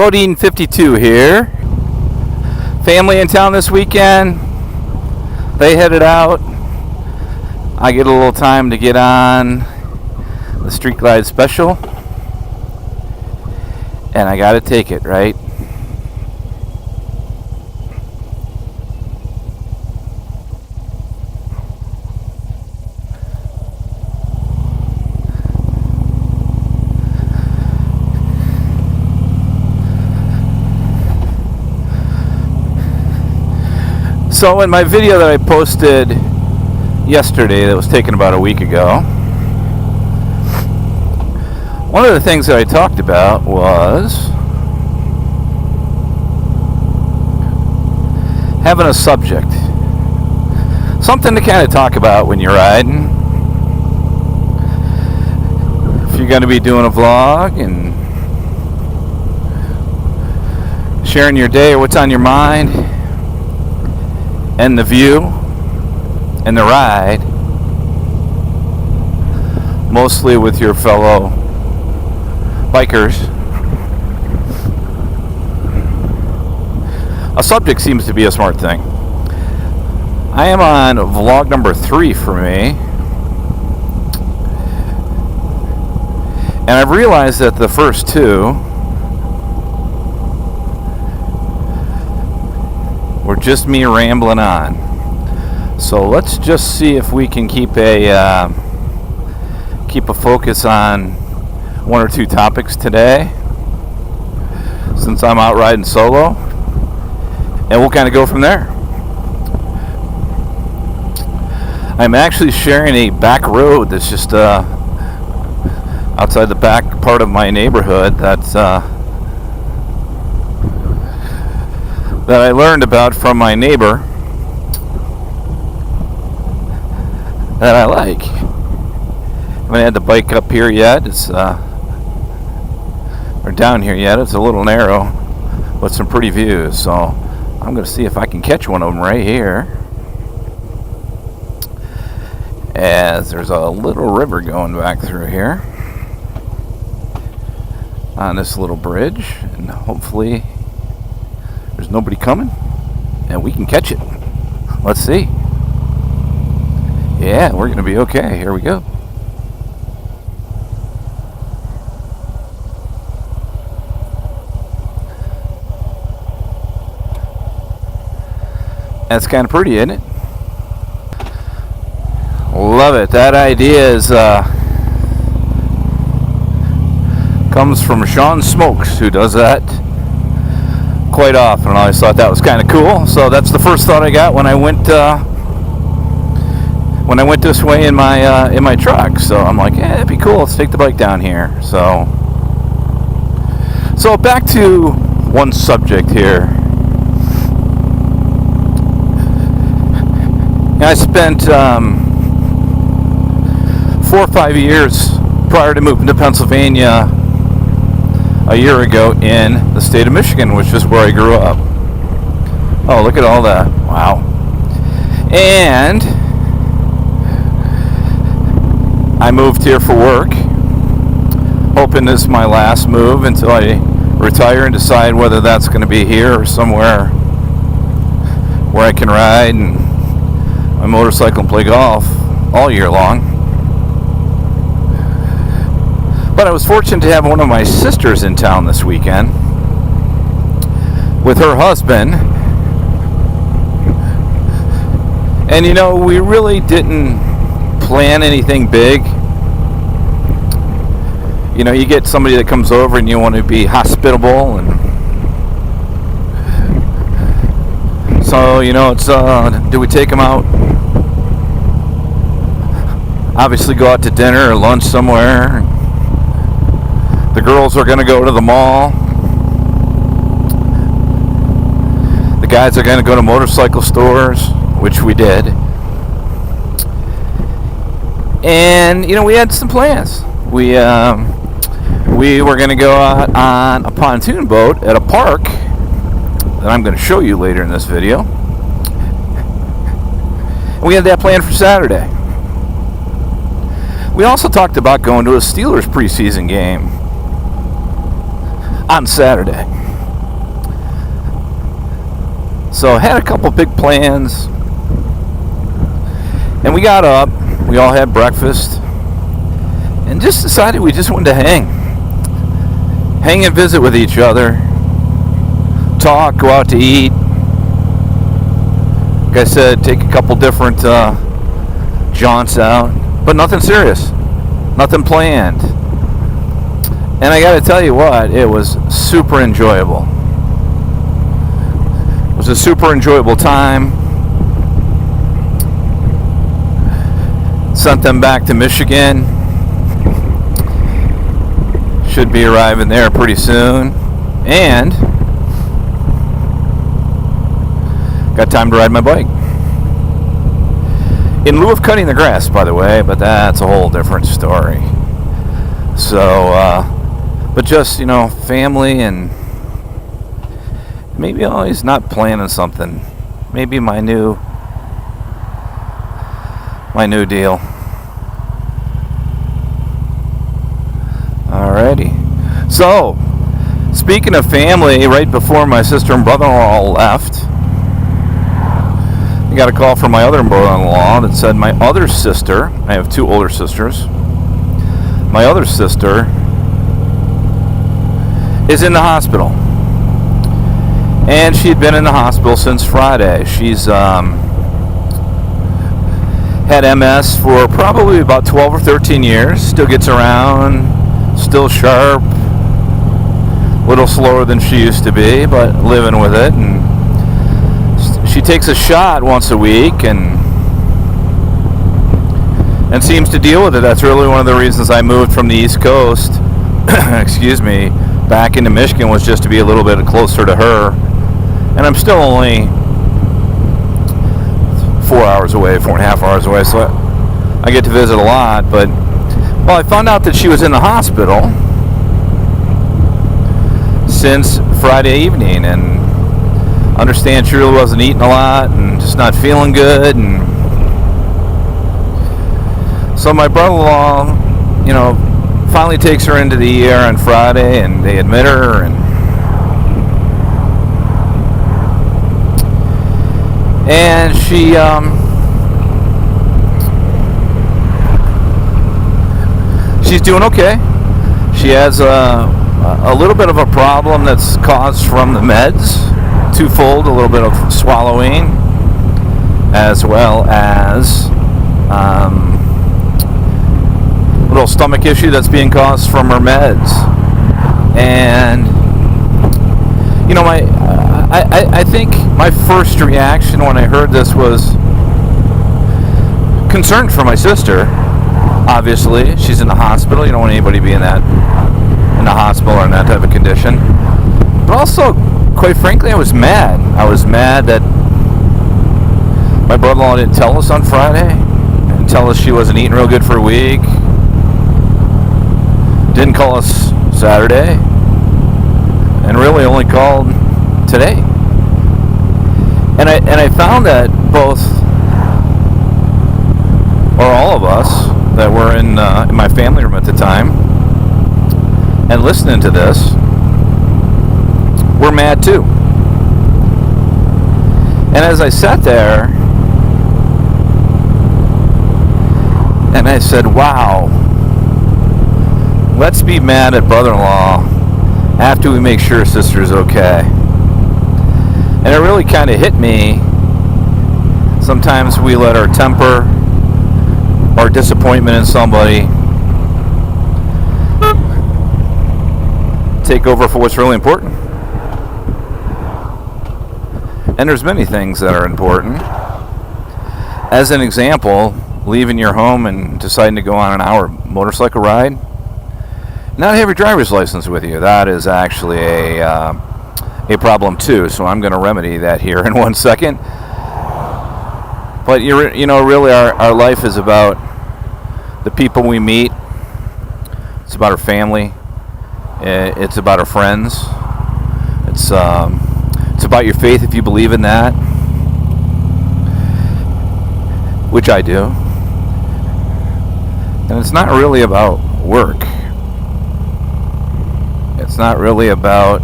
Bodine 52 here. Family in town this weekend. They headed out. I get a little time to get on the Street Glide Special. And I gotta take it, right? So in my video that I posted yesterday that was taken about a week ago, one of the things that I talked about was having a subject. Something to kind of talk about when you're riding. If you're going to be doing a vlog and sharing your day or what's on your mind, and the view and the ride, mostly with your fellow bikers, a subject seems to be a smart thing. I am on vlog number 3 for me, and I've realized that the first 2 were just me rambling on. So let's just see if we can keep a focus on 1 or 2 topics today, since I'm out riding solo, and we'll kind of go from there. I'm actually sharing a back road that's just outside the back part of my neighborhood that I learned about from my neighbor that I like. I haven't had the bike up here yet. Or down here yet. It's a little narrow with some pretty views. So I'm going to see if I can catch one of them right here, as there's a little river going back through here on this little bridge, and hopefully there's nobody coming and we can catch it. Let's see. Yeah, we're gonna be okay. Here we go. That's kind of pretty, isn't it? Love it. That idea is comes from Sean Smokes, who does that quite often. I always thought that was kind of cool. So that's the first thought I got when I went this way in my truck. So I'm like, yeah, it'd be cool. Let's take the bike down here. So back to one subject here. I spent 4 or 5 years prior to moving to Pennsylvania a year ago in the state of Michigan, which is where I grew up. Oh, look at all that. Wow. And I moved here for work, hoping this is my last move until I retire and decide whether that's going to be here or somewhere where I can ride and my motorcycle and play golf all year long. But I was fortunate to have one of my sisters in town this weekend with her husband. And you know, we really didn't plan anything big. You know, you get somebody that comes over and you want to be hospitable, and so, you know, it's do we take them out? Obviously go out to dinner or lunch somewhere. The girls are going to go to the mall. The guys are going to go to motorcycle stores, which we did. And, you know, we had some plans. We were going to go out on a pontoon boat at a park that I'm going to show you later in this video. And we had that planned for Saturday. We also talked about going to a Steelers preseason game on Saturday. So had a couple big plans, and we got up, we all had breakfast, and just decided we just wanted to hang and visit with each other, talk, go out to eat. Like I said, take a couple different jaunts out, but nothing serious, nothing planned. And I got to tell you what, it was super enjoyable. It was a super enjoyable time. Sent them back to Michigan. Should be arriving there pretty soon. And got time to ride my bike. In lieu of cutting the grass, by the way, but that's a whole different story. So, but just, family, and maybe always not planning something. Maybe my new deal. Alrighty. So, speaking of family, right before my sister and brother-in-law left, I got a call from my other brother-in-law that said my other sister, I have two older sisters, my other sister is in the hospital. And she'd been in the hospital since Friday. She's had MS for probably about 12 or 13 years. Still gets around, still sharp, a little slower than she used to be, but living with it. And she takes a shot once a week and seems to deal with it. That's really one of the reasons I moved from the East Coast, excuse me, back into Michigan, was just to be a little bit closer to her. And I'm still only 4 hours away, 4.5 hours away, so I get to visit a lot. But, well, I found out that she was in the hospital since Friday evening, and understand she really wasn't eating a lot and just not feeling good. And so my brother-in-law, finally takes her into the ER on Friday, and they admit her, and she she's doing okay. She has a little bit of a problem that's caused from the meds, twofold, a little bit of swallowing, as well as a little stomach issue that's being caused from her meds. And I think my first reaction when I heard this was concern for my sister. Obviously, she's in the hospital. You don't want anybody to be in the hospital or in that type of condition. But also, quite frankly, I was mad. I was mad that my brother-in-law didn't tell us on Friday, and tell us she wasn't eating real good for a week. Didn't call us Saturday, and really only called today. And I found that both, or all of us that were in my family room at the time and listening to this, were mad too. And as I sat there and I said, wow, let's be mad at brother-in-law after we make sure sister's okay. And it really kind of hit me. Sometimes we let our temper or disappointment in somebody take over for what's really important. And there's many things that are important. As an example, leaving your home and deciding to go on an hour motorcycle ride, not have your driver's license with you. That is actually a problem too. So I'm going to remedy that here in 1 second. But really, our life is about the people we meet. It's about our family. It's about our friends. It's about your faith, if you believe in that, which I do. And it's not really about work. It's not really about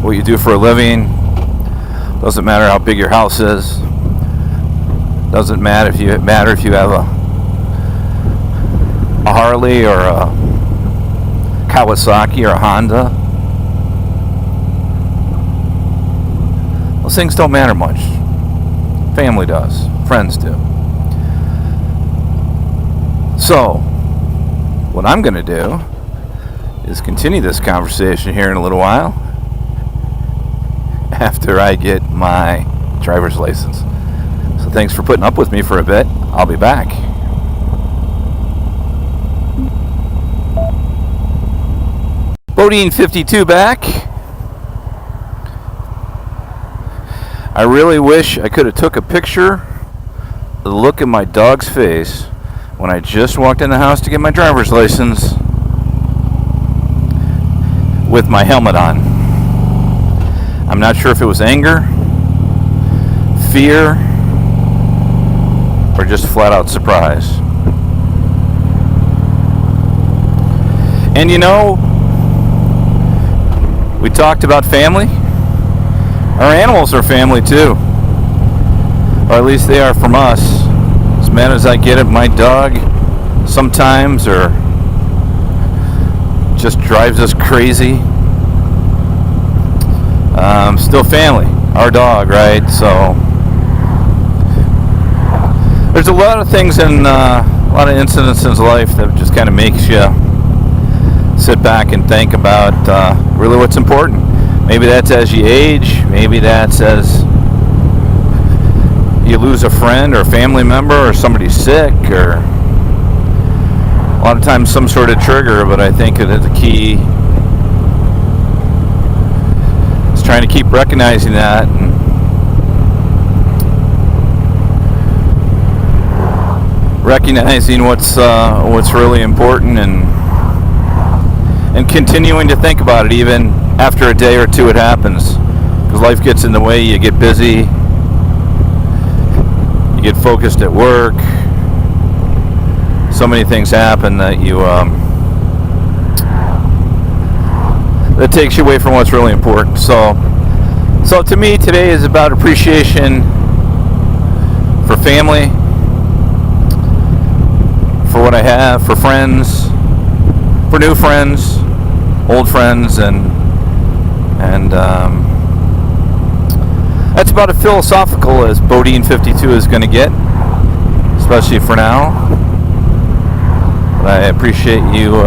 what you do for a living. Doesn't matter how big your house is. Doesn't matter if you have a Harley or a Kawasaki or a Honda. Those things don't matter much. Family does. Friends do. So, what I'm going to do is continue this conversation here in a little while after I get my driver's license. So thanks for putting up with me for a bit. I'll be back. Bodine 52 back. I really wish I could have took a picture of the look in my dog's face when I just walked in the house to get my driver's license with my helmet on. I'm not sure if it was anger, fear, or just flat out surprise. And you know, we talked about family. Our animals are family too, or at least they are from us. As mad as I get at my dog sometimes, or just drives us crazy, still family. Our dog, right? So there's a lot of things in a lot of incidents in life that just kind of makes you sit back and think about really what's important. Maybe that's as you age. Maybe that's as you lose a friend or a family member, or somebody's sick, or a lot of times some sort of trigger. But I think that the key is trying to keep recognizing that and recognizing what's really important, and continuing to think about it even after a day or two it happens, because life gets in the way. You get busy, you get focused at work, so many things happen that you that takes you away from what's really important. So to me today is about appreciation for family, for what I have, for friends, for new friends, old friends, and that's about as philosophical as Bodine 52 is going to get, especially for now. But I appreciate you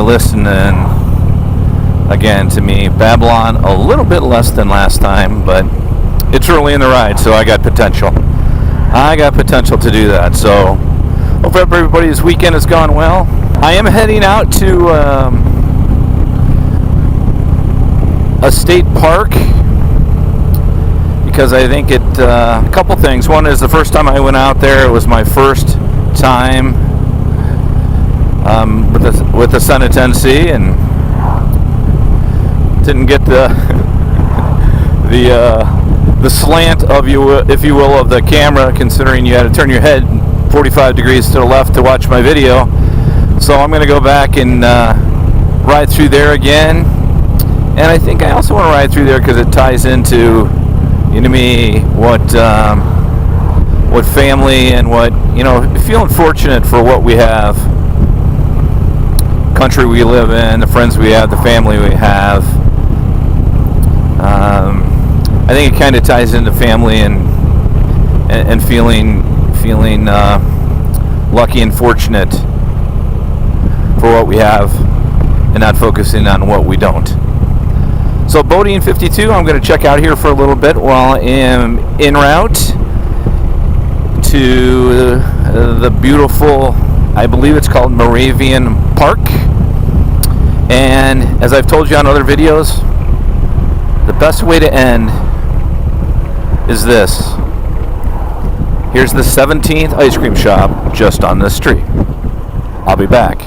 listening again to me Babylon a little bit less than last time, but it's early in the ride, so I got potential. I got potential to do that. So hope everybody's weekend has gone well. I am heading out to a state park because I think a couple things. One is the first time I went out there, it was my first time with the Son of Tennessee, and didn't get the slant of you, if you will, of the camera, considering you had to turn your head 45 degrees to the left to watch my video. So I'm going to go back and ride through there again. And I think I also want to ride through there because it ties into me what family and what, feeling fortunate for what we have, country we live in, the friends we have, the family we have. I think it kind of ties into family and feeling lucky and fortunate for what we have and not focusing on what we don't. So Bodine 52, I'm going to check out here for a little bit while I am en route to the beautiful, I believe it's called Moravian Park. And as I've told you on other videos, the best way to end is this. Here's the 17th ice cream shop just on this street. I'll be back.